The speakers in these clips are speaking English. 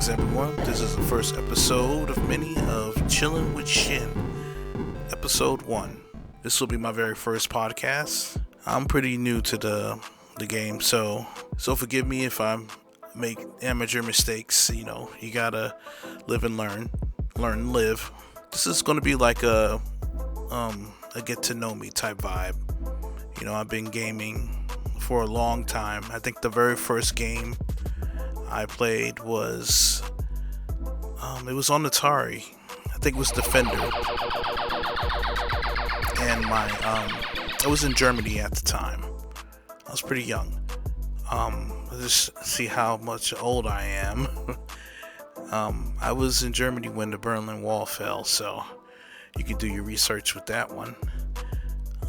Greetings, everyone. This is the first episode of many of Chillin with Shin, episode 1. This will be my very first podcast. I'm pretty new to the game, so forgive me if I make amateur mistakes. You know, you gotta live and learn and live. This is going to be like a get to know me type vibe. You know, I've been gaming for a long time. I think the very first game I played was it was on Atari. I think it was Defender. And I was in Germany at the time. I was pretty young. Just see how much old I am. I was in Germany when the Berlin Wall fell, so you can do your research with that one.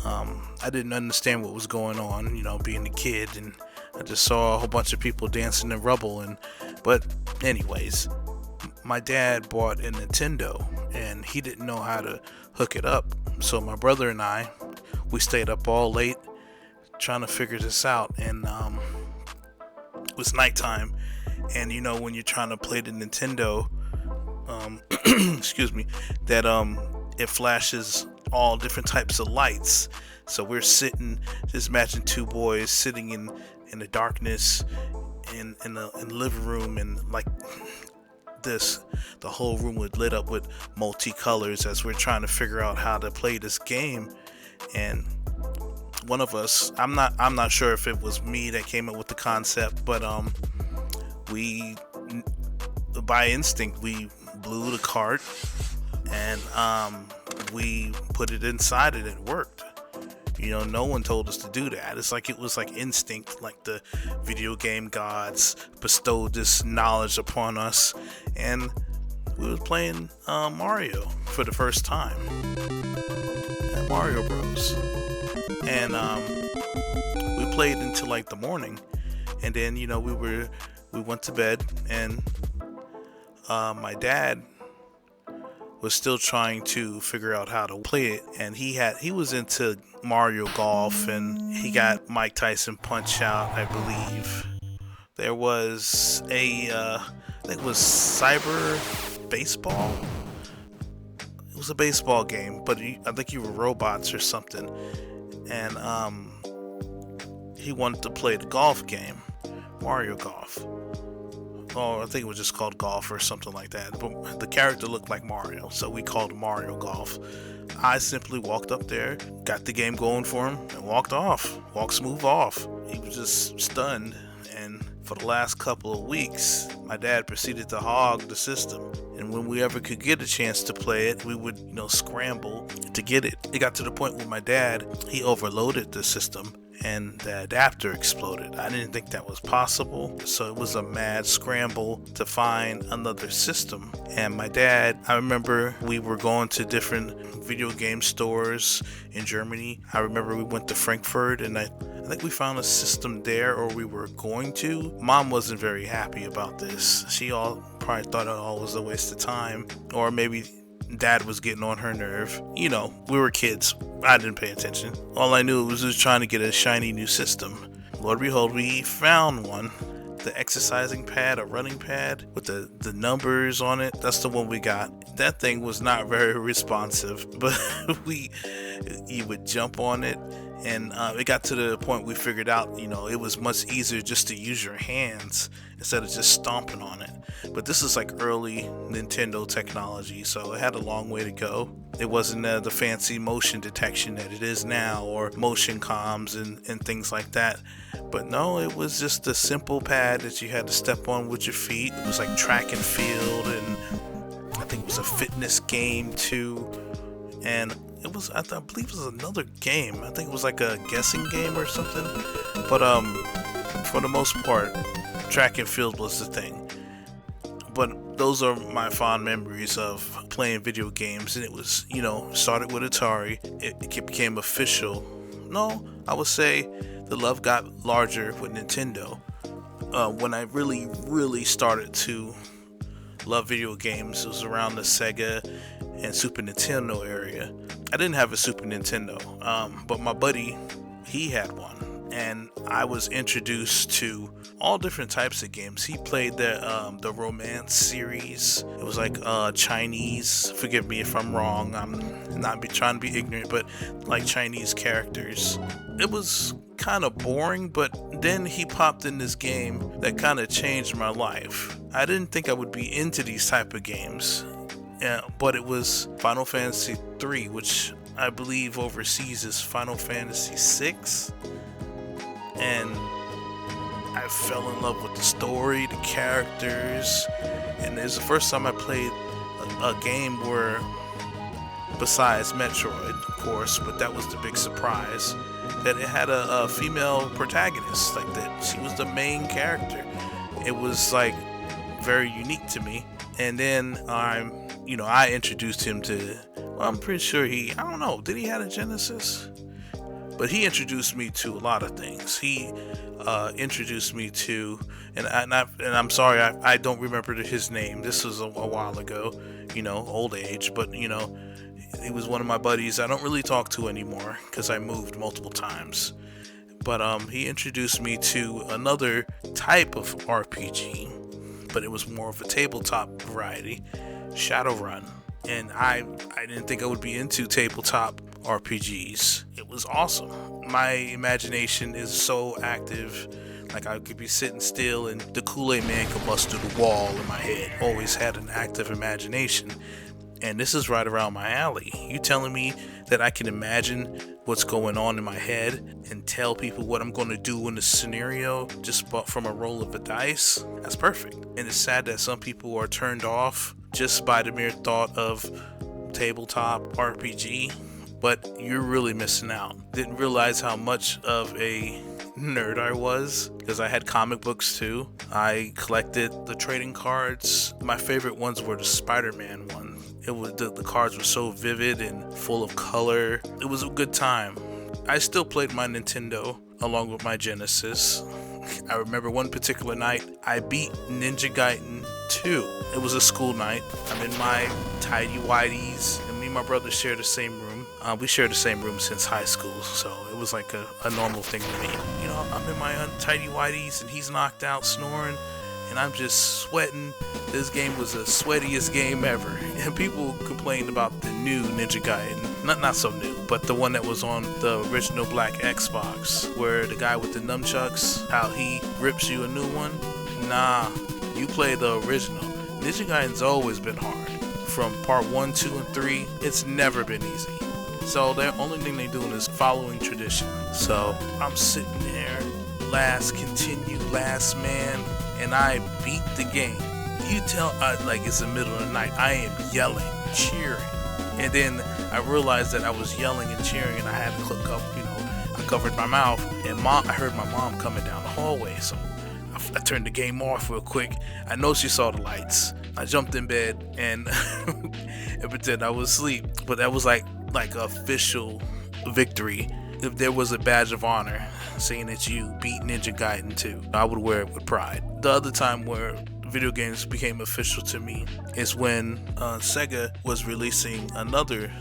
I didn't understand what was going on, you know, being a kid, and I just saw a whole bunch of people dancing in rubble. But anyways, my dad bought a Nintendo, and he didn't know how to hook it up. So my brother and we stayed up all late trying to figure this out, and it was nighttime. And you know, when you're trying to play the Nintendo, excuse me, that it flashes all different types of lights. So we're sitting, just imagine two boys sitting in the darkness in the living room, and like this, the whole room was lit up with multicolors as we're trying to figure out how to play this game. And one of us, I'm not sure if it was me that came up with the concept, but we, by instinct, we blew the cart, and we put it inside and it worked. You know, no one told us to do that. It's like it was like instinct, like the video game gods bestowed this knowledge upon us, and we were playing Mario for the first time, at Mario Bros. And we played until like the morning, and then you know we went to bed, and my dad was still trying to figure out how to play it, and he was into Mario Golf, and he got Mike Tyson Punch Out, I believe. There was I think it was Cyber Baseball. It was a baseball game, but I think you were robots or something, and he wanted to play the golf game, Mario Golf. Oh, I think it was just called Golf or something like that. But the character looked like Mario, so we called Mario Golf. I simply walked up there, got the game going for him, and walked smooth off. He was just stunned. And for the last couple of weeks, my dad proceeded to hog the system. And when we ever could get a chance to play it, we would, you know, scramble to get it. It got to the point where my dad, he overloaded the system, and the adapter exploded. I didn't think that was possible, so it was a mad scramble to find another system. And my dad, I remember we were going to different video game stores in Germany. I remember we went to Frankfurt, and I think we found a system there, or we were going to. Mom wasn't very happy about this. She probably thought it all was a waste of time, or maybe Dad was getting on her nerve. You know, we were kids. I didn't pay attention. All I knew was just trying to get a shiny new system. Lord behold, we found one. The exercising pad, a running pad with the numbers on it. That's the one we got. That thing was not very responsive, but you would jump on it, and it got to the point we figured out, you know, it was much easier just to use your hands instead of just stomping on it. But this is like early Nintendo technology, so it had a long way to go. It wasn't the fancy motion detection that it is now, or motion comms and things like that. But no, it was just a simple pad that you had to step on with your feet. It was like track and field, and I think it was a fitness game too. And it was, I believe it was another game. I think it was like a guessing game or something. But for the most part, track and field was the thing. But those are my fond memories of playing video games. And it was, you know, started with Atari. It became official. No, I would say the love got larger with Nintendo. When I really started to love video games, it was around the Sega and Super Nintendo area. I didn't have a Super Nintendo, but my buddy, he had one. and I was introduced to all different types of games. He played the romance series. It was like Chinese. Forgive me if I'm wrong. I'm not trying to be ignorant, but like Chinese characters. It was kind of boring, but then he popped in this game that kind of changed my life. I didn't think I would be into these type of games, but it was Final Fantasy 3, which I believe overseas is Final Fantasy 6, and I fell in love with the story, the characters, and it was the first time I played a game where, besides Metroid, of course, but that was the big surprise, that it had a female protagonist, like that she was the main character. It was like very unique to me. And then I introduced him to, well, I'm pretty sure I don't know, did he have a Genesis? But he introduced me to a lot of things. He introduced me to, and I'm sorry, I don't remember his name. This was a while ago, old age, but he was one of my buddies I don't really talk to anymore because I moved multiple times. But he introduced me to another type of RPG, but it was more of a tabletop variety, Shadowrun. And I didn't think I would be into tabletop RPGs. It was awesome. My imagination is so active. Like, I could be sitting still and the Kool-Aid Man could bust through the wall in my head. Always had an active imagination. And this is right around my alley. You telling me that I can imagine what's going on in my head and tell people what I'm going to do in the scenario just from a roll of a dice? That's perfect. And it's sad that some people are turned off just by the mere thought of tabletop RPG, but you're really missing out. Didn't realize how much of a nerd I was, because I had comic books too. I collected the trading cards. My favorite ones were the Spider-Man one. It was the cards were so vivid and full of color. It was a good time. I still played my Nintendo along with my Genesis. I remember one particular night I beat Ninja Gaiden 2. It was a school night. I'm in my tidy whities, and me and my brother share the same room. We shared the same room since high school, so it was like a normal thing to me. I'm in my tidy whities, and he's knocked out snoring, and I'm just sweating. This game was the sweatiest game ever. And people complained about the new Ninja Gaiden. Not so new, but the one that was on the original black Xbox, where the guy with the nunchucks, how he rips you a new one. Nah, you play the original. Ninja Gaiden's always been hard. From part 1, 2, and 3, it's never been easy. So the only thing they're doing is following tradition. So I'm sitting there, last man, and I beat the game. You tell, like it's the middle of the night, I am yelling, cheering. And then I realized that I was yelling and cheering, and I had to click up, I covered my mouth, and I heard my mom coming down the hallway. So I turned the game off real quick. I know she saw the lights. I jumped in bed and and pretend I was asleep. But that was like official victory. If there was a badge of honor saying that you beat Ninja Gaiden 2, I would wear it with pride. The other time where video games became official to me is when Sega was releasing another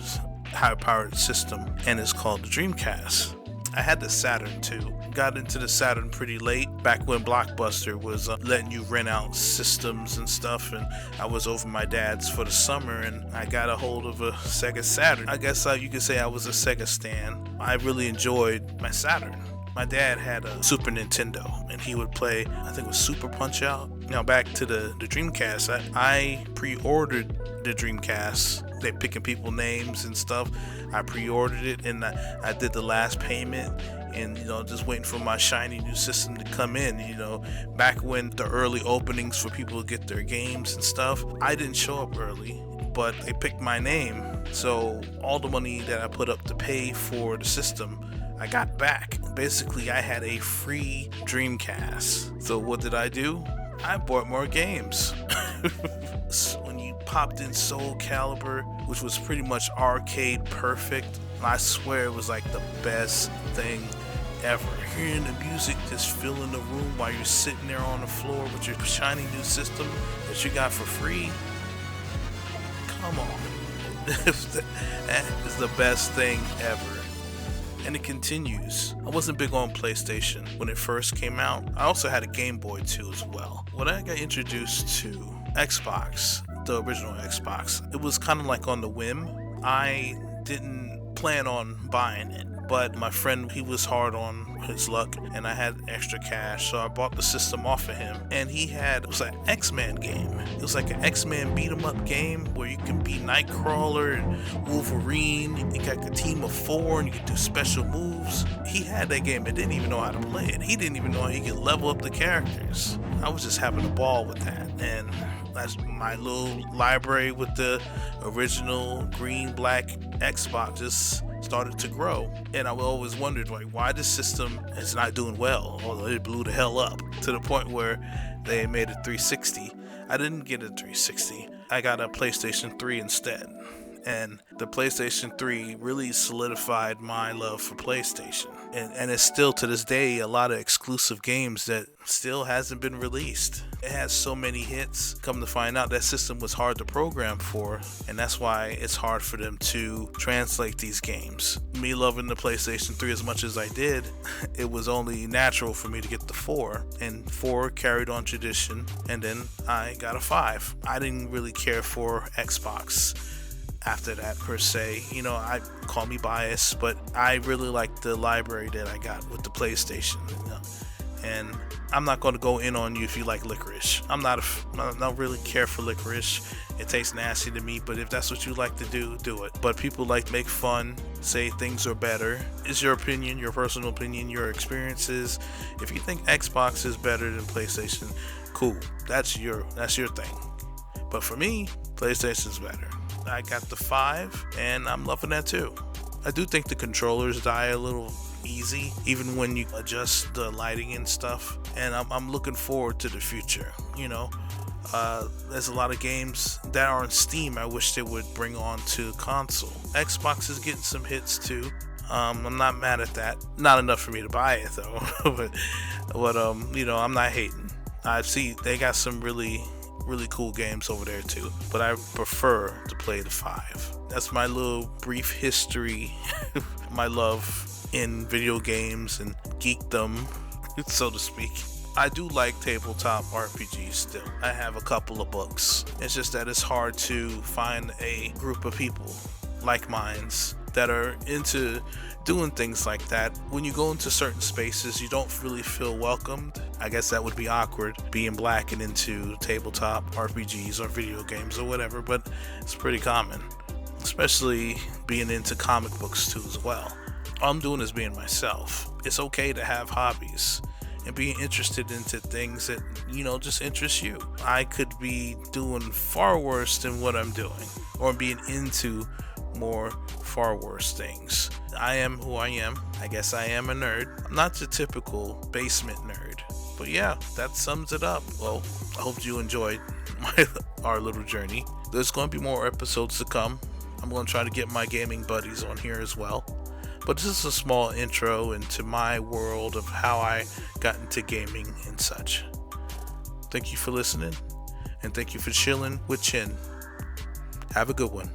high-powered system, and it's called the Dreamcast. I had the Saturn too. Got into the Saturn pretty late, back when Blockbuster was letting you rent out systems and stuff, and I was over my dad's for the summer, and I got a hold of a Sega Saturn. I guess you could say I was a Sega stan. I really enjoyed my Saturn. My dad had a Super Nintendo, and he would play, I think it was Super Punch-Out. Now back to the Dreamcast, I pre-ordered the Dreamcast. They're picking people names and stuff. I pre-ordered it, and I did the last payment, and just waiting for my shiny new system to come in. Back when the early openings for people to get their games and stuff, I didn't show up early, but they picked my name, so all the money that I put up to pay for the system, I got back. Basically, I had a free Dreamcast. So what did I do? I bought more games. When you popped in Soul Calibur, which was pretty much arcade perfect, I swear it was like the best thing ever. Hearing the music just filling the room while you're sitting there on the floor with your shiny new system that you got for free. Come on. That is the best thing ever. and it continues. I wasn't big on PlayStation when it first came out. I also had a Game Boy too as well. When I got introduced to Xbox, the original Xbox, it was kind of like on the whim. I didn't plan on buying it, but my friend, he was hard on his luck and I had extra cash, so I bought the system off of him. And it was an X-Men game. It was like an X-Men beat 'em up game where you can be Nightcrawler and Wolverine. You got a team of 4 and you can do special moves. He had that game and didn't even know how to play it. He didn't even know how you could level up the characters. I was just having a ball with that, and that's my little library with the original green black Xbox just started to grow. And I always wondered, like, why this system is not doing well, although it blew the hell up to the point where they made a 360. I didn't get a 360. I got a PlayStation 3 instead. And the PlayStation 3 really solidified my love for PlayStation. And it's still to this day a lot of exclusive games that still hasn't been released. It has so many hits. Come to find out, that system was hard to program for, and that's why it's hard for them to translate these games. Me loving the PlayStation 3 as much as I did, it was only natural for me to get the 4, and 4 carried on tradition, and then I got a 5. I didn't really care for Xbox after that per se. I call me biased, but I really like the library that I got with the PlayStation. And I'm not going to go in on you if you like licorice. I don't really care for licorice. It tastes nasty to me, but if that's what you like to do it. But people like to make fun, say things are better. It's your opinion, your personal opinion, your experiences. If you think Xbox is better than PlayStation, cool. That's your thing. But for me, PlayStation's better. I got the 5 and I'm loving that too. I do think the controllers die a little easy, even when you adjust the lighting and stuff. And I'm looking forward to the future. There's a lot of games that are on Steam I wish they would bring on to console. Xbox is getting some hits too. I'm not mad at that. Not enough for me to buy it though. but I'm not hating. I see they got some really cool games over there too, but I prefer to play the 5. That's my little brief history, my love in video games and geekdom, so to speak. I do like tabletop RPGs still. I have a couple of books. It's just that it's hard to find a group of people like minds that are into doing things like that. When you go into certain spaces, you don't really feel welcomed. I guess that would be awkward, being black and into tabletop RPGs or video games or whatever, but it's pretty common, especially being into comic books too as well. All I'm doing is being myself. It's okay to have hobbies and being interested into things that, just interest you. I could be doing far worse than what I'm doing, or being into more far worse things. I am who I am. I guess I am a nerd. I'm not the typical basement nerd. But yeah, that sums it up. Well, I hope you enjoyed our little journey. There's going to be more episodes to come. I'm going to try to get my gaming buddies on here as well. But this is a small intro into my world of how I got into gaming and such. Thank you for listening, and thank you for chilling with Shin. Have a good one.